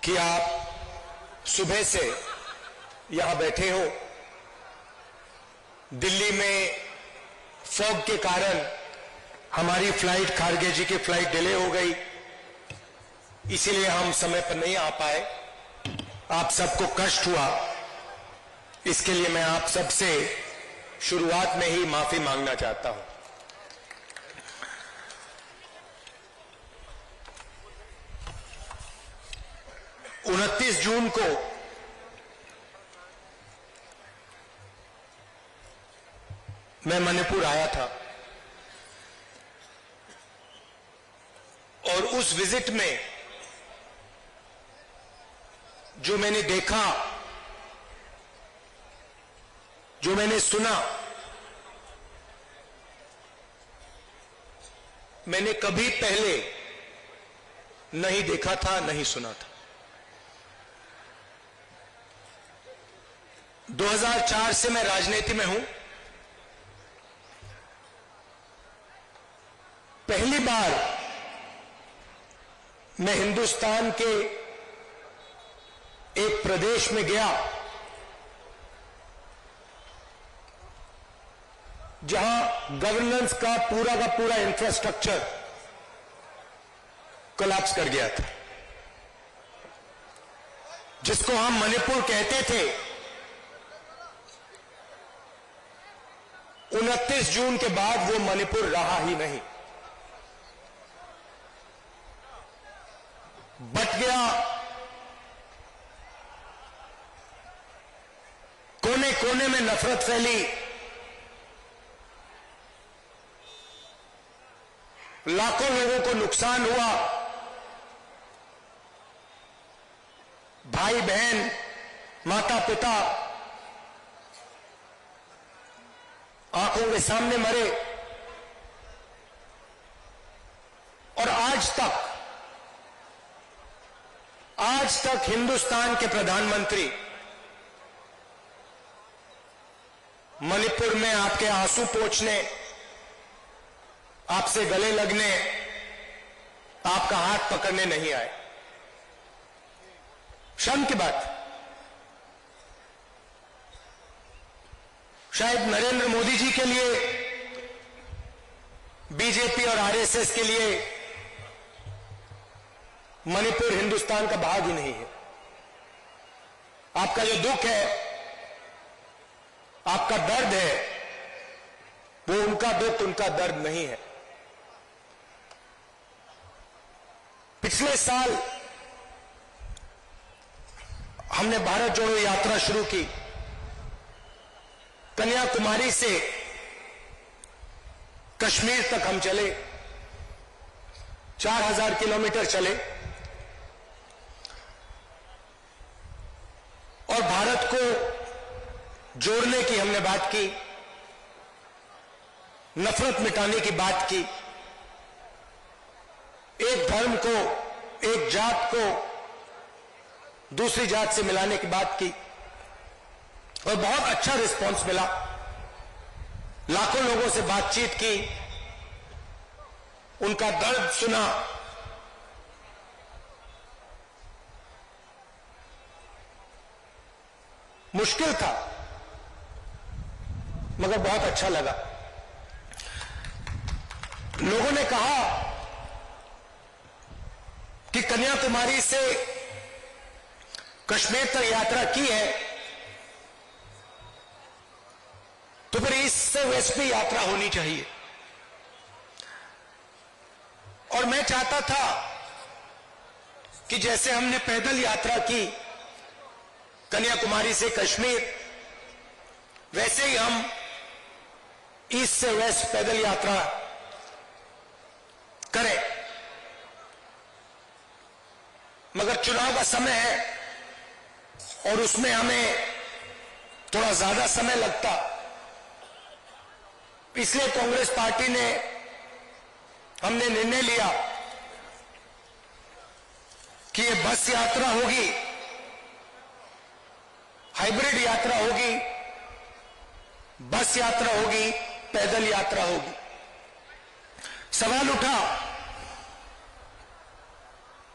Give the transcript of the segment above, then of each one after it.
कि आप सुबह से यहां बैठे हो। दिल्ली में फॉग के कारण हमारी फ्लाइट, खारगे जी की फ्लाइट डिले हो गई, इसीलिए हम समय पर नहीं आ पाए। आप सबको कष्ट हुआ, इसके लिए मैं आप सबसे शुरुआत में ही माफी मांगना चाहता हूं। उनतीस जून को मैं मणिपुर आया था और उस विजिट में जो मैंने देखा, जो मैंने सुना, मैंने कभी पहले नहीं देखा था, नहीं सुना था। 2004 से मैं राजनीति में हूं। पहली बार मैं हिंदुस्तान के एक प्रदेश में गया जहां गवर्नेंस का पूरा इंफ्रास्ट्रक्चर कोलैप्स कर गया था, जिसको हम मणिपुर कहते थे। 29 जून के बाद वो मणिपुर रहा ही नहीं, बट गया। कोने कोने में नफरत फैली, लाखों लोगों को नुकसान हुआ, भाई बहन, माता पिता आंखों के सामने मरे। और आज तक हिंदुस्तान के प्रधानमंत्री मणिपुर में आपके आंसू पोंछने, आपसे गले लगने, आपका हाथ पकड़ने नहीं आए। शर्म की बात। शायद नरेंद्र मोदी जी के लिए, बीजेपी और आरएसएस के लिए मणिपुर हिंदुस्तान का भाग ही नहीं है। आपका जो दुख है, आपका दर्द है, वो उनका दुख, उनका दर्द नहीं है। पिछले साल हमने भारत जोड़ो यात्रा शुरू की। कन्याकुमारी से कश्मीर तक हम चले, 4000 किलोमीटर चले और भारत को जोड़ने की हमने बात की, नफरत मिटाने की बात की, एक धर्म को, एक जात को दूसरी जात से मिलाने की बात की और बहुत अच्छा रिस्पांस मिला। लाखों लोगों से बातचीत की, उनका दर्द सुना। मुश्किल था मगर बहुत अच्छा लगा। लोगों ने कहा कि कन्याकुमारी से कश्मीर तक यात्रा की है तो फिर ईस्ट से वेस्ट में यात्रा होनी चाहिए। और मैं चाहता था कि जैसे हमने पैदल यात्रा की कन्याकुमारी से कश्मीर, वैसे ही हम ईस्ट से वेस्ट पैदल यात्रा करें। मगर चुनाव का समय है और उसमें हमें थोड़ा ज्यादा समय लगता, इसलिए कांग्रेस पार्टी ने, हमने निर्णय लिया कि ये बस यात्रा होगी, हाइब्रिड यात्रा होगी, बस यात्रा होगी, पैदल यात्रा होगी। सवाल उठा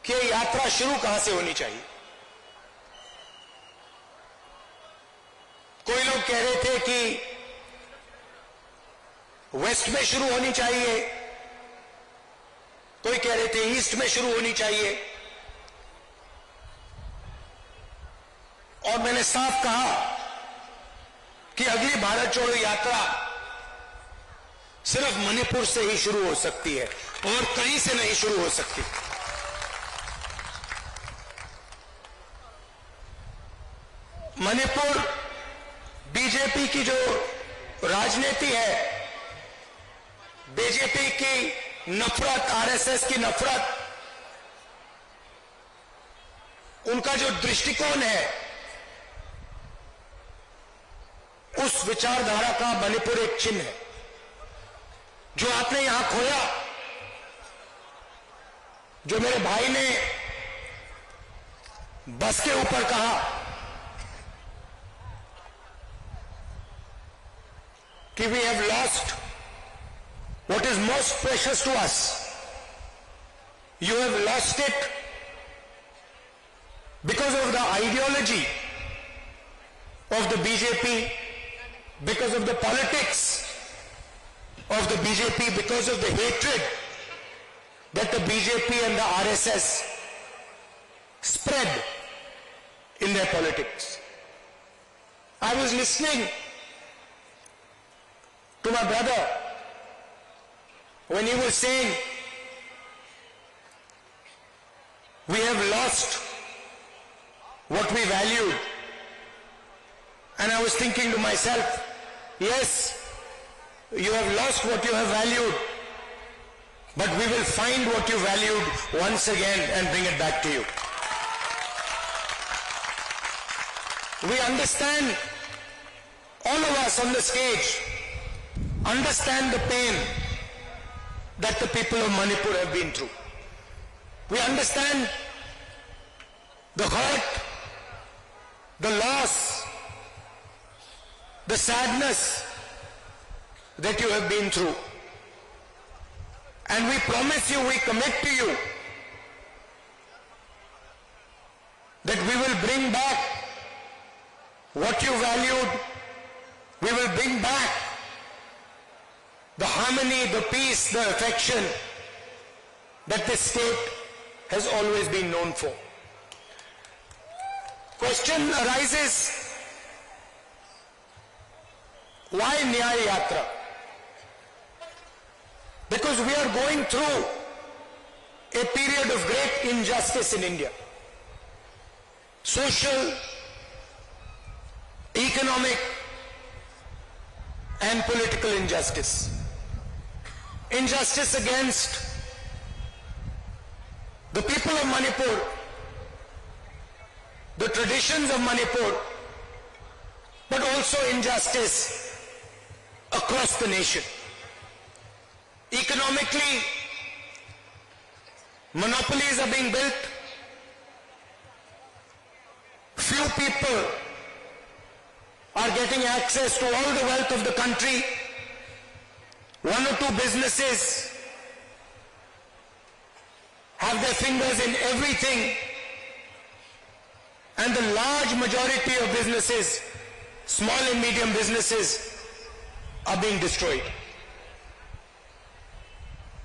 कि यात्रा शुरू कहां से होनी चाहिए। कोई लोग कह रहे थे कि वेस्ट में शुरू होनी चाहिए, कोई कह रहे थे ईस्ट में शुरू होनी चाहिए, और मैंने साफ कहा कि अगली भारत छोड़ो यात्रा सिर्फ मणिपुर से ही शुरू हो सकती है और कहीं से नहीं शुरू हो सकती। मणिपुर बीजेपी की जो राजनीति है, बीजेपी की नफरत, आरएसएस की नफरत, उनका जो दृष्टिकोण है, उस विचारधारा का मणिपुर एक चिन्ह है। जो आपने यहां खोया, जो मेरे भाई ने बस के ऊपर कहा कि we have lost what is most precious to us. You have lost it because of the ideology of the BJP, because of the politics of the BJP, because of the hatred that the BJP and the RSS spread in their politics. I was listening to my brother when he was saying we have lost what we valued, and I was thinking to myself, yes, you have lost what you have valued, but we will find what you valued once again and bring it back to you. We understand, all of us on the stage understand the pain that the people of Manipur have been through. We understand the hurt, the loss, the sadness that you have been through. And we promise you, we commit to you that we will bring back what you valued. We will bring back the harmony, the peace, the affection that this state has always been known for. Question arises, why Nyaya Yatra? Because we are going through a period of great injustice in India. Social, economic, and political injustice. Injustice against the people of Manipur, the traditions of Manipur, but also injustice across the nation. Economically, monopolies are being built. Few people are getting access to all the wealth of the country. One or two businesses have their fingers in everything, and the large majority of businesses, small and medium businesses, are being destroyed.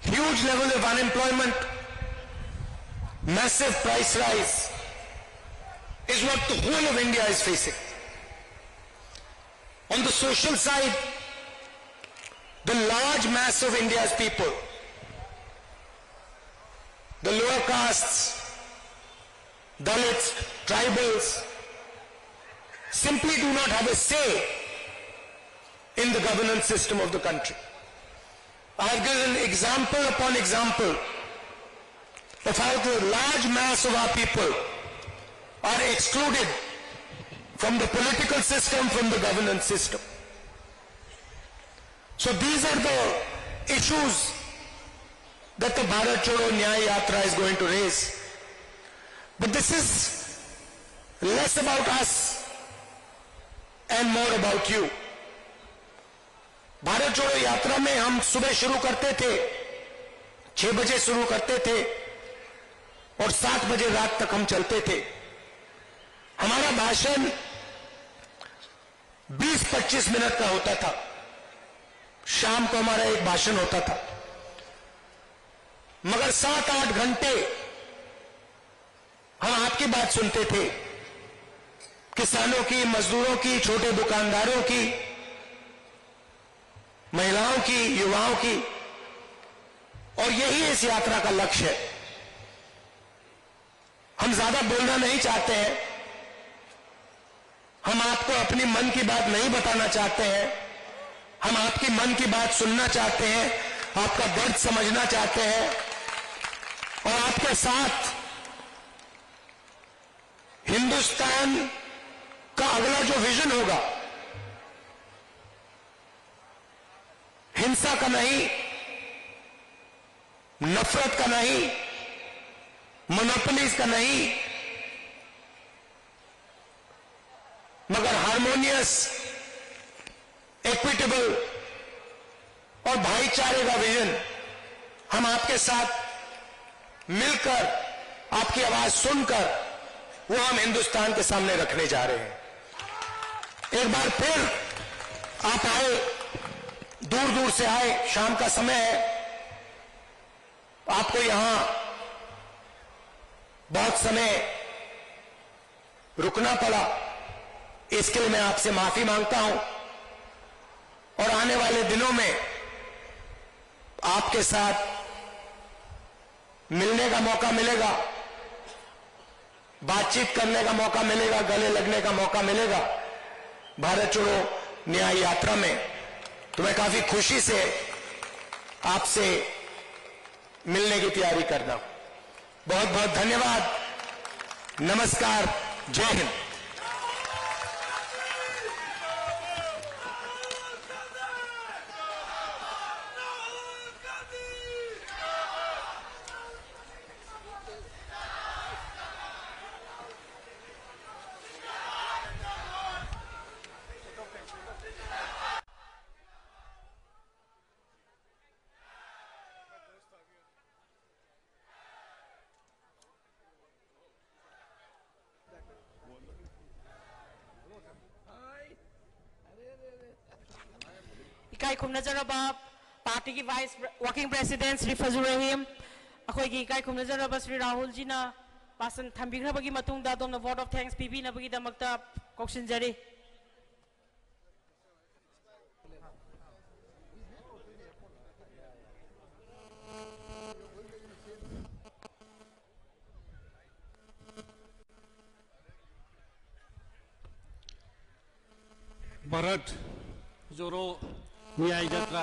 Huge level of unemployment, massive price rise is what the whole of India is facing. On the social side, the large mass of India's people, the lower castes, Dalits, tribals, simply do not have a say in the governance system of the country. I have given example upon example of how the large mass of our people are excluded from the political system, from the governance system. So these are the issues that the Bharat Chodo Nyaya Yatra is going to raise. But this is less about us and more about you. Bharat जोड़ो यात्रा में हम सुबह शुरू करते थे, 6 बजे शुरू करते थे और 7 बजे रात तक हम चलते थे. हमारा भाषण 20-25 मिनट का होता था। शाम को हमारा एक भाषण होता था, मगर 7-8 घंटे हम आपकी बात सुनते थे, किसानों की, मजदूरों की, छोटे दुकानदारों की, महिलाओं की, युवाओं की। और यही इस यात्रा का लक्ष्य है। हम ज्यादा बोलना नहीं चाहते हैं, हम आपको अपनी मन की बात नहीं बताना चाहते हैं, हम आपकी मन की बात सुनना चाहते हैं, आपका दर्द समझना चाहते हैं और आपके साथ हिंदुस्तान का अगला जो विजन होगा, हिंसा का नहीं, नफरत का नहीं, मोनोपोलीज का नहीं, मगर हार्मोनियस, इक्विटेबल और भाईचारे का विजन हम आपके साथ मिलकर, आपकी आवाज सुनकर, वो हम हिंदुस्तान के सामने रखने जा रहे हैं। एक बार फिर आप आए, दूर दूर से आए, शाम का समय है, आपको यहां बहुत समय रुकना पड़ा, इसके लिए मैं आपसे माफी मांगता हूं। और आने वाले दिनों में आपके साथ मिलने का मौका मिलेगा, बातचीत करने का मौका मिलेगा, गले लगने का मौका मिलेगा भारत छोड़ो न्याय यात्रा में। तो मैं काफी खुशी से आपसे मिलने की तैयारी करना। बहुत बहुत धन्यवाद, नमस्कार, जय हिंद। इकाई खुमनजरबा पार्टी की वाइस वर्किंग प्रेसिडेंट श्री फजल रहीम, अखोई इकाई खुमनजरबा श्री राहुल जी ना पासन थंबिग्रबगी मतुंगदा दोंना वोट ऑफ थैंक्स पीबीनबगी दमक्ता कौशिनजरी। भारत जोड़ो न्याय यात्रा